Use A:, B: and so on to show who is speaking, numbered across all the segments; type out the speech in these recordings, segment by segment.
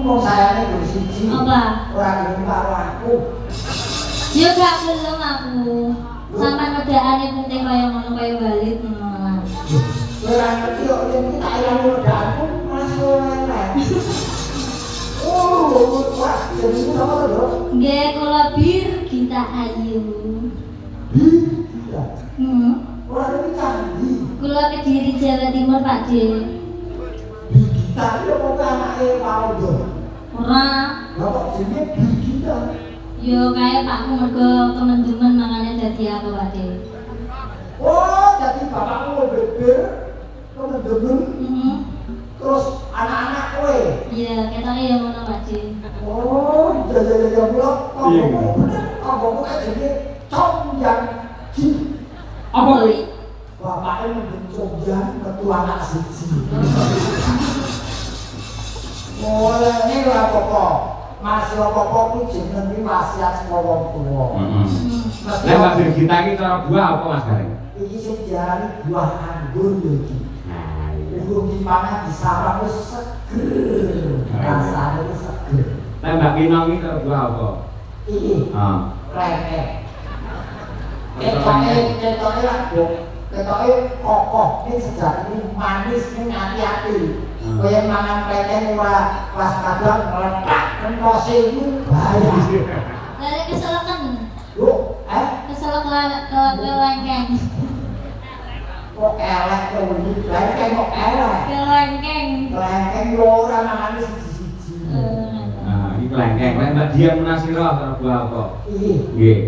A: Wong sayane kudu siji.
B: Apa?
A: Ora gelem karo aku.
B: Ya gak gelem aku. Sama ngedakane penting kaya ngono kaya Walid ngono.
A: Ora ngerti kok yen tak ilang ledakanku masuk elek. Oh, wah, jadi sama lho.
B: Nggih kula Bir Gita Ayu.
A: Iya. Ora iki candi.
B: Kula Kediri Jawa Timur, Pak De.
A: Kita iki kok anake Paudo.
B: Ora.
A: Lah kok jenenge kita.
B: Yo kaya Pakku mergo kemendemen makanya dadi aku, Pak De.
A: Oh, jadi bapakmu beber temen-temen terus anak-anak kowe.
B: Iya, ketane ya ngono, Pak De.
A: Oh, iya pula. Kamu kan jadi Cong yang Ji.
C: Apa kuwi?
A: Bapaknya mungkin Cong yang ketua anak siji. Mulai ini lah pokok. Masih apa-apa ku jeneng iki wasiat saka wong tuwa.
C: Lah Mbak Birgita iki cara buah apa Mas Gareng?
A: Iki sing diarani buah anggur lho iki.
C: Nah, iya.
A: Urung dipangan disarap wis seger. Rasane wis seger.
C: Lah Mbak Kinong iki cara buah apa?
A: Iki
C: Heeh.
A: klekek. Ketoke lah, Bung. Ketoke kokoh, ini sejati manis, ini hati-hati. Kaya mangan klekek ora pas kadang meledak kentose iku bahaya.
B: Lah keseleken.
A: Loh,
B: Keselek lengkeng.
A: kok elek to iki? Klekek kok elek.
B: Kelengkeng.
A: Klekek yo ora mangane siji-siji.
C: Nah, iki klengkeng. Lah Mbak Dian Menasira cara buah apa?
A: Iki,
C: Nggih.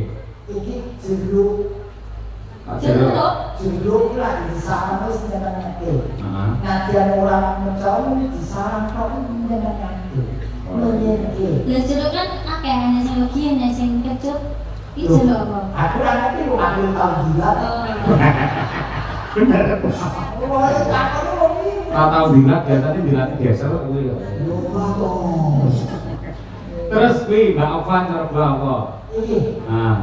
A: iki jeruk. Jeruk lah disarap wis nyenengake.
C: Heeh.
A: Nadyan ora mencau disarap kok nyenengake. Nyenengake.
B: Lah jeruk kan akeh ana sing legi ana sing kecut. Iki jeruk apa?
A: Aku ora ngerti kok aku tau gila.
C: Bener.
A: Oh, takon wong iki.
C: Ora tau dilat biasane dilatih geser kuwi.
A: Yo to.
C: Terus kuwi Mbak Ovan cara buah apa?
A: Iki.
C: Nah.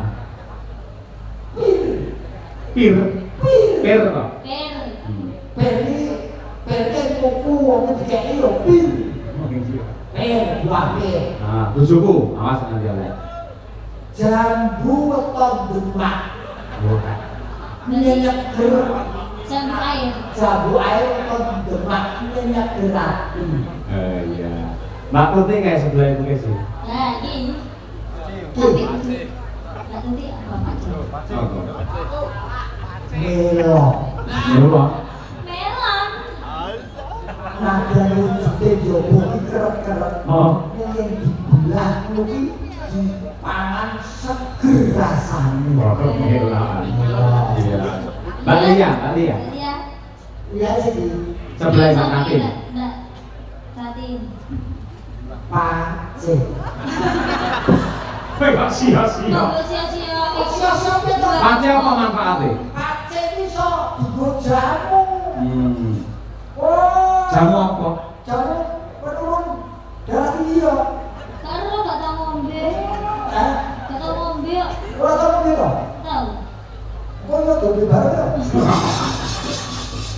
C: Pir. Pir kok.
B: Per.
A: Perke kuku wong dikeki yo pir. Buah pir.
C: Nah, bojoku, awas nanti oleh.
A: Jambu weton demak. Nyeger.
B: Jambu air.
A: Jambu air weton demak nyeger ati.
C: Iya. Mbak Tuti kayak sebelah itu guys sih.
B: Lah iki. Tapi Lah nanti apa Pak De?
A: Melok.
C: Melok.
B: Melon.
A: Nadyan wujute jowo iki kerep-kerep.
C: Oh.
A: Yen dibelah kuwi dipangan seger rasane.
C: Melok. Iya. Mbak Lia.
B: Iya.
A: Iya sih.
C: Sebelah Mbak Katin.
B: Mbak Katin.
A: Pacet.
C: Hei, sia-sia.
B: Mbak sia-sia.
A: Sia-sia to.
C: Pace apa manfaatnya?
A: Pacet iso digo jamu. Oh.
C: Jamu apa?
A: Jamu penurun darah tinggi ya.
B: Karo gak tau ngombe. Gak tau ngombe.
A: Ora tau ngombe.
B: Tahu.
A: Kok yo ngombe bareng ya?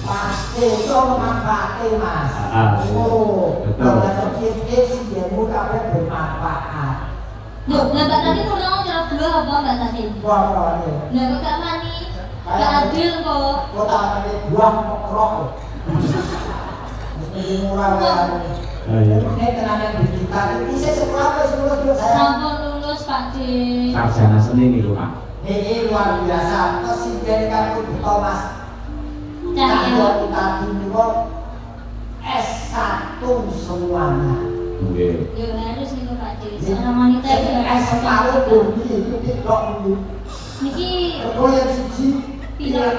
A: Pasti itu manfaatnya Mas. Oh,
C: betul.
A: kalau kita sih jamu kabeh bermanfaat.
B: Loh, lah Mbak Tati kurang cara dua apa Mbak Tati?
A: Buah ini.
B: Lah kok gak mani? Gak adil kok.
A: Kok tak ada buah kekrok. Mesti murah ya.
C: Iya.
A: Ini tenaga kita. Ini saya sekolah apa sekolah dulu saya.
B: Sampun lulus Pak De.
C: Sarjana seni nih Pak.
A: Ini luar biasa. Presiden kamu Thomas.
B: Cahyo.
A: Kita dulu S1 semuanya.
C: Nggih.
B: Ya harus nih Pak De. Seorang wanita itu harus
A: S1 bumi itu tidak ini.
B: Niki
A: Kau yang siji.
B: pilih.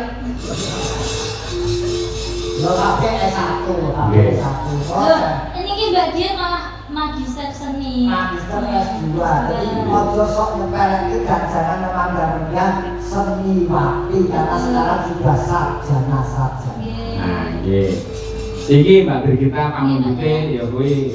A: Lo pakai S1, pakai S1.
B: Loh, ini ki Mbak Dian malah magister seni.
A: Magister S2. Jadi ojo sok nyepelek itu dan jangan memandang-mandang seni waktu karena sekarang sudah sarjana saja.
B: Nggih.
C: Nah, nggih. Iki Mbak Birgita pamungkute ya kuwi